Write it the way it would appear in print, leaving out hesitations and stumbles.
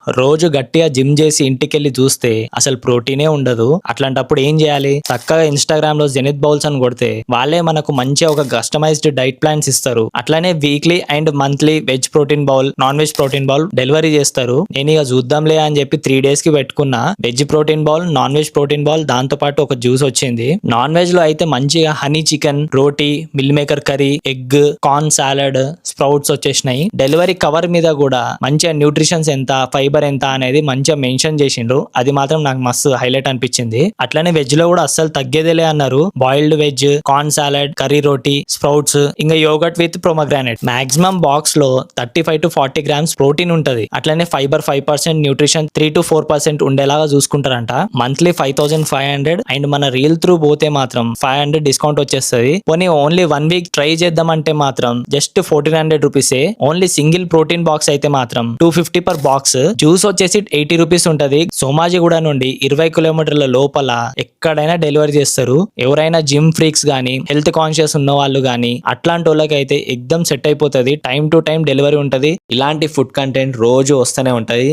రోజు గట్టిగా జిమ్ చేసి ఇంటికెళ్ళి చూస్తే అసలు ప్రోటీనే ఉండదు. అట్లాంటప్పుడు ఏం చేయాలి? చక్కగా ఇన్స్టాగ్రామ్ లో జెనిత్ బౌల్స్ అని కొడితే వాళ్ళే మనకు మంచిగా ఒక కస్టమైజ్డ్ డైట్ ప్లాన్స్ ఇస్తారు. అట్లానే weekly and monthly veg protein bowl, non veg protein bowl delivery చేస్తారు. నేను ఇక చూద్దాంలే అని చెప్పి 3 days కి పెట్టుకున్నా. Veg protein bowl, non veg protein bowl, దాంతో పాటు ఒక జ్యూస్ వచ్చింది. నాన్ వెజ్ లో అయితే మంచిగా హనీ చికెన్, రోటీ, meal maker curry, egg, corn salad, sprouts వచ్చేసినాయి. డెలివరీ కవర్ మీద కూడా మంచిగా న్యూట్రిషన్స్ ఎంత, ఫైబర్ ఎంత అనేది మంచిగా మెన్షన్ చేసిండ్రు. అది మాత్రం నాకు మస్తు హైలైట్ అనిపించింది. అట్లనే వెజ్ లో కూడా అస్సలు తగ్గేదేలే అన్నారు. Boiled veg, corn salad, curry రోటీ, స్ప్రౌట్స్, ఇంకా yogurt with pomegranate. Maximum box లో 35 to 40 grams ప్రోటీన్ ఉంటది. అట్లనే ఫైబర్ 5%, న్యూట్రిషన్ 3 to 4% ఉండేలాగా చూసుకుంటారంట. మంత్లీ 5500 అండ్ మన రీల్ త్రూ పోతే మాత్రం 500 డిస్కౌంట్ వచ్చేస్తుంది. పోనీ ఓన్లీ 1 week ట్రై చేద్దామంటే మాత్రం జస్ట్ 1400 రూపీసే. ఓన్లీ సింగిల్ ప్రోటీన్ బాక్స్ అయితే మాత్రం 250 per బాక్స్. జ్యూస్ వచ్చేసి 80 రూపీస్ ఉంటది. సోమాజిగూడ నుండి 20 కిలోమీటర్ల లోపల ఎక్కడైనా డెలివరీ చేస్తారు. ఎవరైనా జిమ్ ఫ్రీక్స్ గానీ, హెల్త్ కాన్షియస్ ఉన్న వాళ్ళు గానీ అట్లాంటి వాళ్ళకి అయితే ఎక్దమ్ సెట్ అయిపోతుంది. టైం టు టైం డెలివరీ ఉంటది. ఇలాంటి ఫుడ్ కంటెంట్ రోజు వస్తూనే ఉంటది.